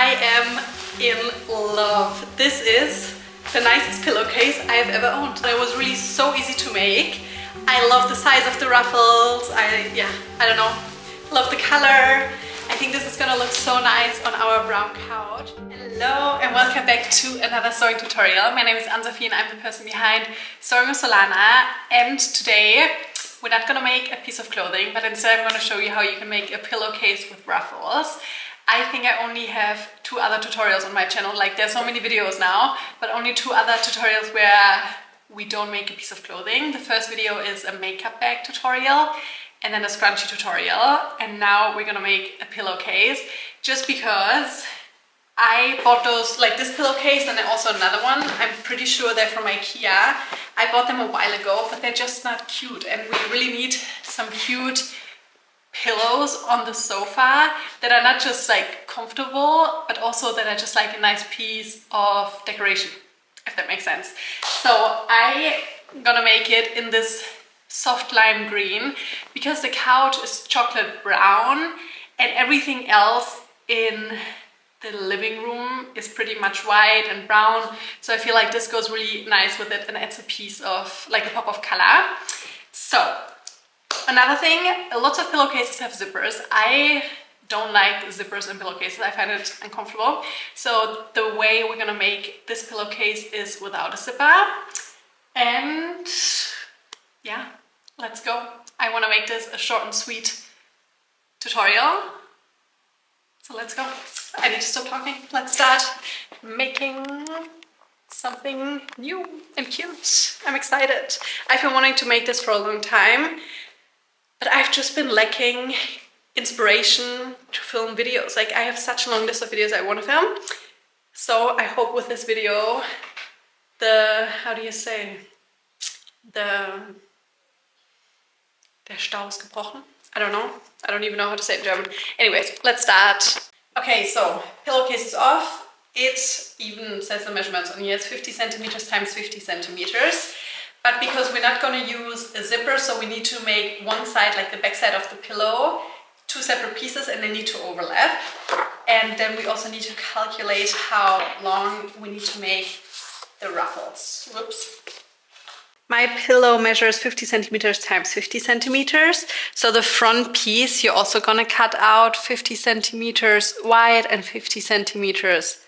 I am in love. This is the nicest pillowcase I have ever owned. It was really so easy to make. I love the size of the ruffles. I don't know, love the color. I think this is gonna look so nice on our brown couch. Hello and welcome back to another sewing tutorial. My name is Anne-Sophie and I'm the person behind Sewing with Solana. And today we're not gonna make a piece of clothing, but instead I'm gonna show you how you can make a pillowcase with ruffles. I think I only have 2 other tutorials on my channel. Like, there's so many videos now, but only 2 other tutorials where we don't make a piece of clothing. The first video is a makeup bag tutorial and then a scrunchie tutorial. And now we're gonna make a pillowcase just because I bought those, like this pillowcase and then also another one. I'm pretty sure they're from IKEA. I bought them a while ago, but they're just not cute. And we really need some cute pillows on the sofa that are not just like comfortable, but also that are just like a nice piece of decoration, if that makes sense. So I'm gonna make it in this soft lime green because the couch is chocolate brown and everything else in the living room is pretty much white and brown. So I feel like this goes really nice with it and adds a piece of, like a pop of color. So another thing, lots of pillowcases have zippers. I don't like zippers in pillowcases. I find it uncomfortable. So the way we're gonna make this pillowcase is without a zipper. And yeah, let's go. I wanna make this a short and sweet tutorial. So let's go. I need to stop talking. Let's start making something new and cute. I'm excited. I've been wanting to make this for a long time, but I've just been lacking inspiration to film videos. Like, I have such a long list of videos I want to film. So I hope with this video, how do you say? Der Stau ist gebrochen. I don't know. I don't even know how to say it in German. Anyways, let's start. Okay, so pillowcase is off. It even says the measurements on here. It's 50 centimeters times 50 centimeters. But because we're not going to use a zipper, so we need to make one side, like the back side of the pillow, 2 separate pieces, and they need to overlap. And then we also need to calculate how long we need to make the ruffles. Whoops. My pillow measures 50 centimeters times 50 centimeters. So the front piece, you're also gonna cut out 50 centimeters wide and 50 centimeters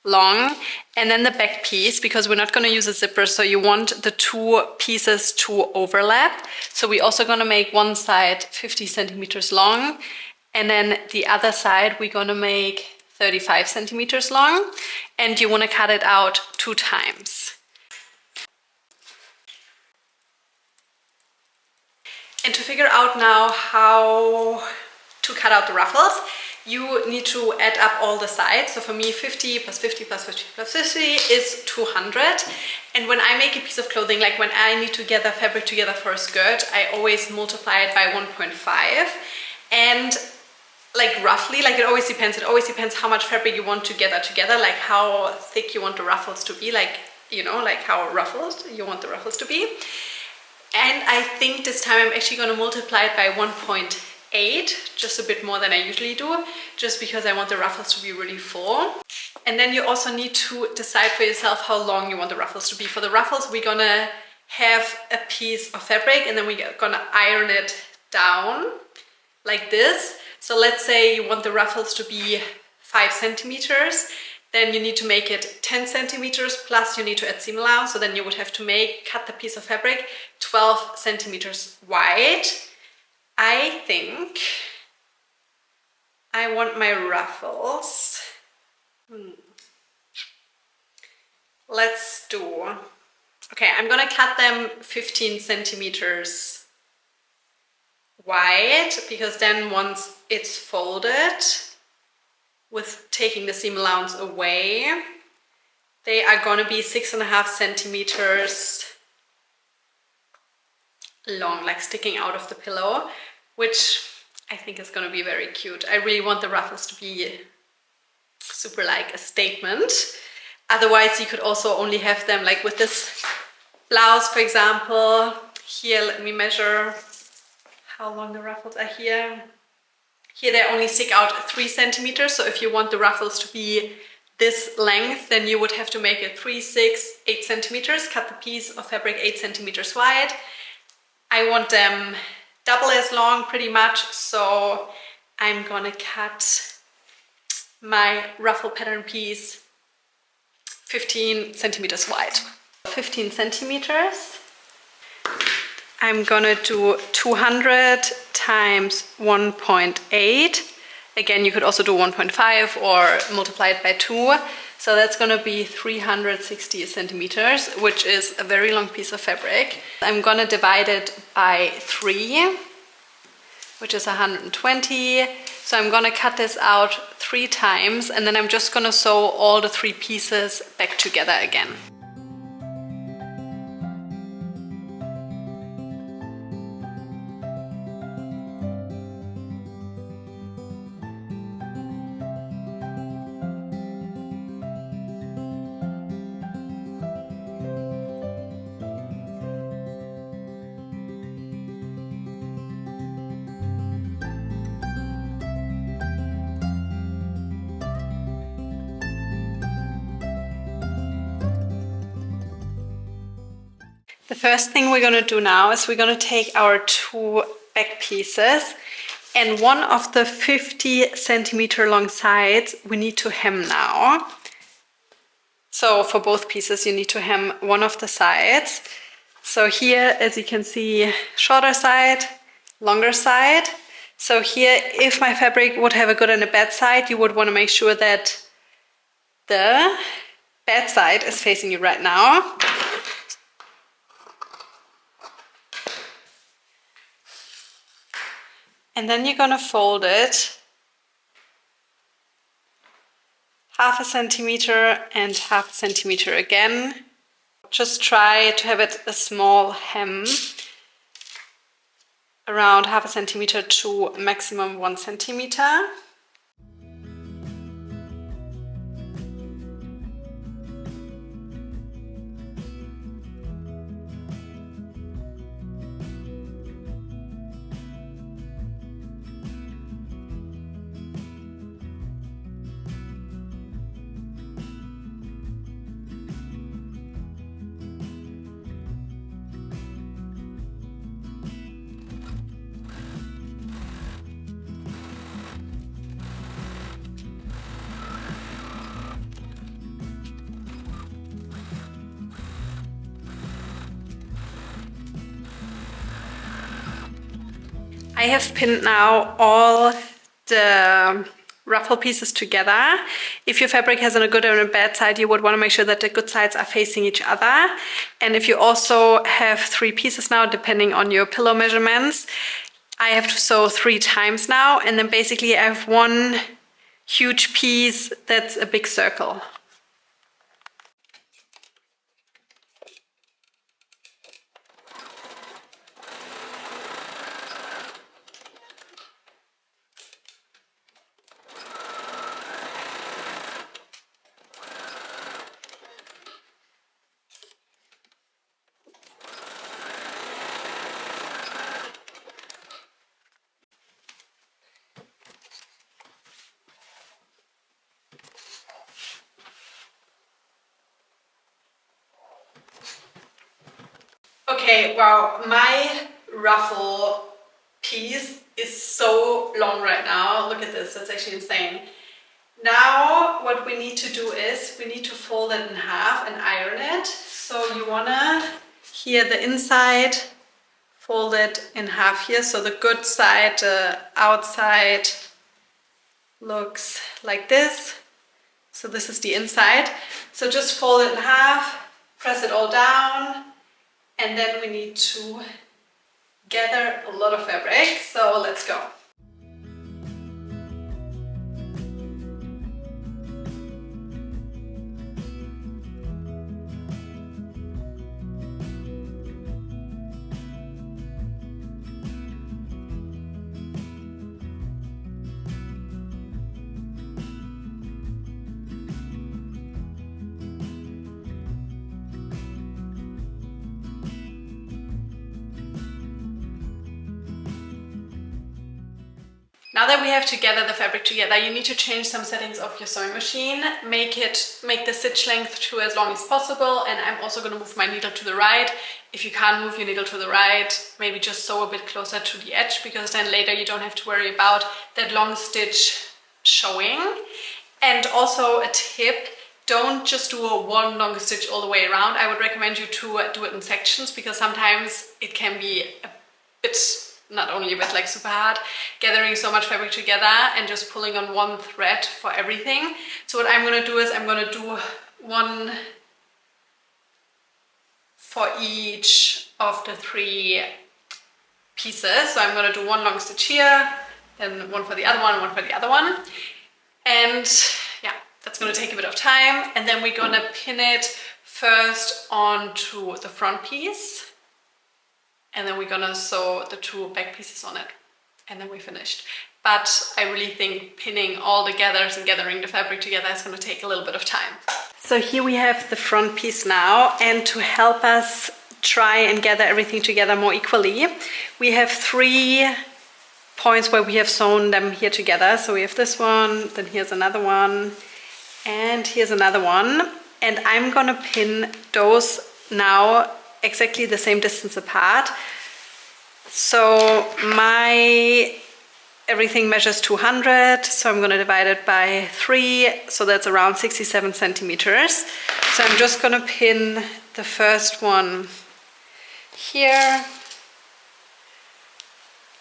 long. And then the back piece, because we're not gonna use a zipper, so you want the 2 pieces to overlap. So we're also gonna make one side 50 centimeters long, and then the other side we're gonna make 35 centimeters long, and you wanna cut it out 2 times. And to figure out now how to cut out the ruffles, you need to add up all the sides. So for me, 50 plus 50 plus 50 plus 50 is 200. And when I make a piece of clothing, like when I need to gather fabric together for a skirt, I always multiply it by 1.5. And like roughly, like it always depends how much fabric you want to gather together, like how thick you want the ruffles to be, like, you know, like how ruffled you want the ruffles to be. And I think this time I'm actually going to multiply it by 1.8, just a bit more than I usually do, just because I want the ruffles to be really full. And then you also need to decide for yourself how long you want the ruffles to be. For the ruffles, we're going to have a piece of fabric and then we're going to iron it down like this. So let's say you want the ruffles to be 5 centimeters. Then you need to make it 10 centimeters, plus you need to add seam allowance. So then you would have to cut the piece of fabric 12 centimeters wide. I think I want my ruffles. Let's do, okay, I'm gonna cut them 15 centimeters wide, because then once it's folded, with taking the seam allowance away, they are gonna be 6.5 centimeters long, like sticking out of the pillow, which I think is gonna be very cute. I really want the ruffles to be super like a statement. Otherwise, you could also only have them like with this blouse, for example. Here, let me measure how long the ruffles are here. Here they only stick out 3 centimeters, so if you want the ruffles to be this length, then you would have to make it 3, 6, 8 centimeters, cut the piece of fabric 8 centimeters wide. I want them double as long pretty much, so I'm gonna cut my ruffle pattern piece 15 centimeters wide. 15 centimeters. I'm gonna do 200 times 1.8. Again, you could also do 1.5 or multiply it by 2. So that's gonna be 360 centimeters, which is a very long piece of fabric. I'm gonna divide it by 3, which is 120. So I'm gonna cut this out 3 times, and then I'm just gonna sew all the 3 pieces back together again. The first thing we're going to do now is we're going to take our 2 back pieces, and one of the 50 centimeter long sides we need to hem now. So for both pieces you need to hem one of the sides. So here, as you can see, shorter side, longer side. So here, if my fabric would have a good and a bad side, you would want to make sure that the bad side is facing you right now. And then you're gonna fold it 1/2 centimeter and 1/2 centimeter again. Just try to have it a small hem, around 1/2 centimeter to maximum 1 centimeter. I have pinned now all the ruffle pieces together. If your fabric has a good and a bad side, you would want to make sure that the good sides are facing each other. And if you also have 3 pieces now, depending on your pillow measurements, I have to sew 3 times now, and then basically I have one huge piece that's a big circle. Okay, wow, my ruffle piece is so long right now. Look at this, that's actually insane. Now what we need to do is we need to fold it in half and iron it. So you wanna, here the inside, fold it in half here. So the good side, the outside looks like this. So this is the inside. So just fold it in half, press it all down, and then we need to gather a lot of fabric. So let's go. Now that we have together the fabric together, you need to change some settings of your sewing machine. Make the stitch length to as long as possible, and I'm also going to move my needle to the right. If you can't move your needle to the right, maybe just sew a bit closer to the edge, because then later you don't have to worry about that long stitch showing. And also a tip, don't just do one long stitch all the way around. I would recommend you to do it in sections, because sometimes it can be a bit, not only a bit, like super hard, gathering so much fabric together and just pulling on one thread for everything. So what I'm gonna do is I'm gonna do one for each of the 3 pieces. So I'm gonna do one long stitch here, then one for the other one, one for the other one. And yeah, that's gonna take a bit of time. And then we're gonna pin it first onto the front piece. And then we're gonna sew the 2 back pieces on it. And then we're finished. But I really think pinning all the gathers and gathering the fabric together is gonna take a little bit of time. So here we have the front piece now, and to help us try and gather everything together more equally, we have 3 points where we have sewn them here together. So we have this one, then here's another one, and here's another one. And I'm gonna pin those now exactly the same distance apart. So my everything measures 200, so I'm gonna divide it by 3, so that's around 67 centimeters. So I'm just gonna pin the first one here.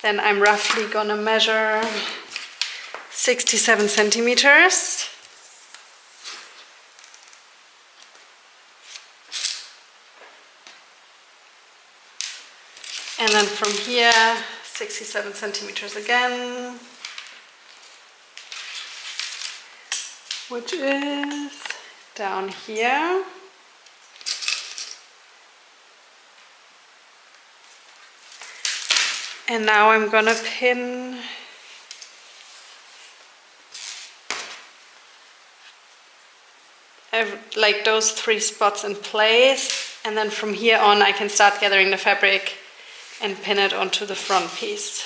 Then I'm roughly gonna measure 67 centimeters. And then from here, 67 centimeters again, which is down here. And now I'm gonna pin like those 3 spots in place, and then from here on I can start gathering the fabric and pin it onto the front piece.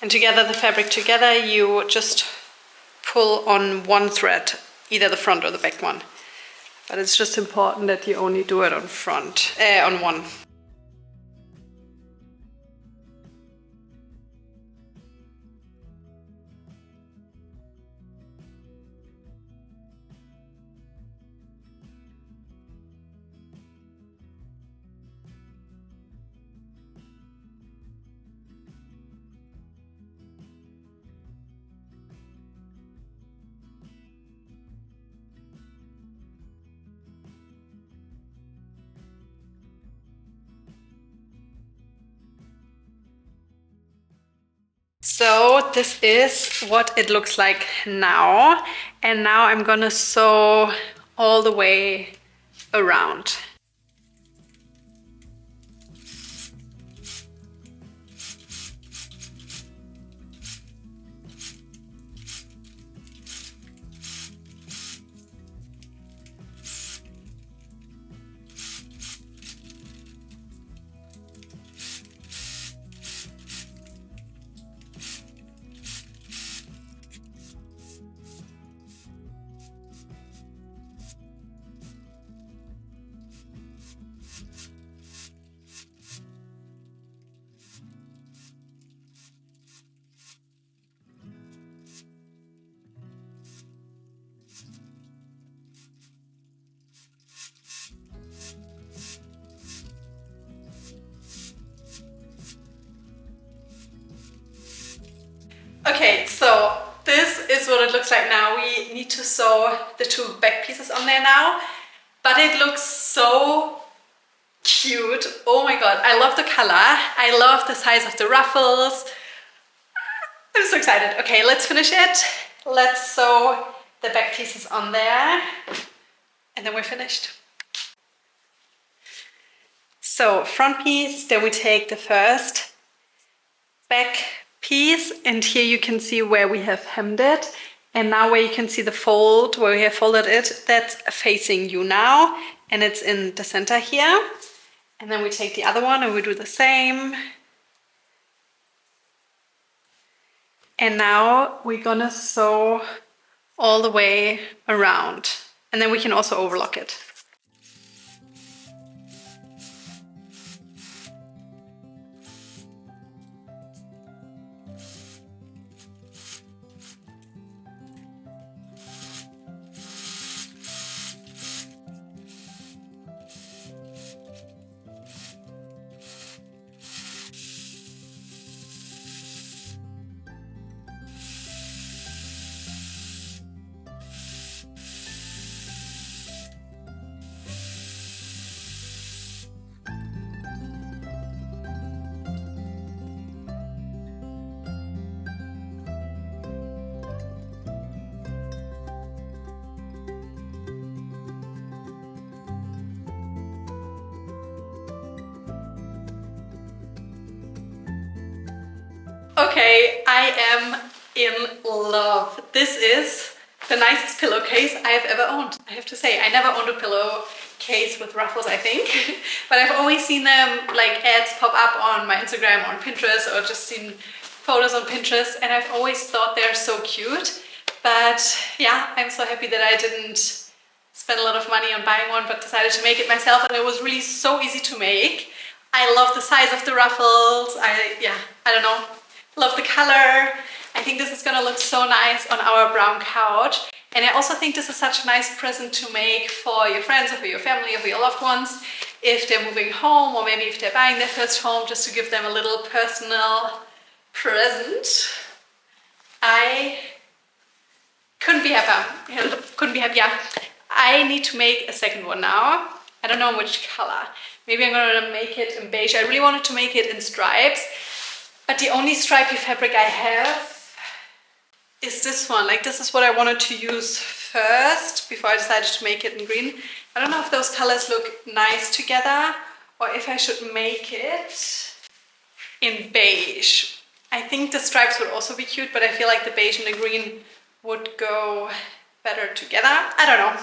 And to gather the fabric together, you just pull on one thread, either the front or the back one. But it's just important that you only do it on one. So this is what it looks like now. And now I'm gonna sew all the way around. Okay, so this is what it looks like now. We need to sew the 2 back pieces on there now, but it looks so cute. Oh my god, I love the color. I love the size of the ruffles. I'm so excited. Okay, let's finish it. Let's sew the back pieces on there, and then we're finished. So front piece, then we take the first back piece, and here you can see where we have hemmed it, And now where you can see the fold, where we have folded it, that's facing you now. And it's in the center here. And then we take the other one and we do the same. And now we're gonna sew all the way around. And then we can also overlock it. Okay, I am in love. This is the nicest pillowcase I have ever owned, I have to say. I never owned a pillowcase with ruffles, I think. But I've always seen them, like ads pop up on my Instagram or on Pinterest, or just seen photos on Pinterest, and I've always thought they're so cute. But yeah, I'm so happy that I didn't spend a lot of money on buying one, but decided to make it myself, and it was really so easy to make. I love the size of the ruffles. I don't know. Love the color. I think this is gonna look so nice on our brown couch. And I also think this is such a nice present to make for your friends or for your family or for your loved ones if they're moving home, or maybe if they're buying their first home, just to give them a little personal present. I couldn't be happier. I need to make a second one now. I don't know which color. Maybe I'm gonna make it in beige. I really wanted to make it in stripes. But the only stripy fabric I have is this one. Like, this is what I wanted to use first before I decided to make it in green. I don't know if those colors look nice together or if I should make it in beige. I think the stripes would also be cute, but I feel like the beige and the green would go better together. I don't know.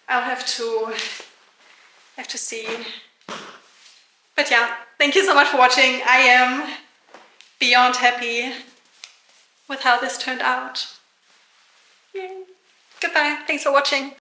I'll have to see. But yeah, thank you so much for watching. I am beyond happy with how this turned out. Yay. Goodbye. Thanks for watching.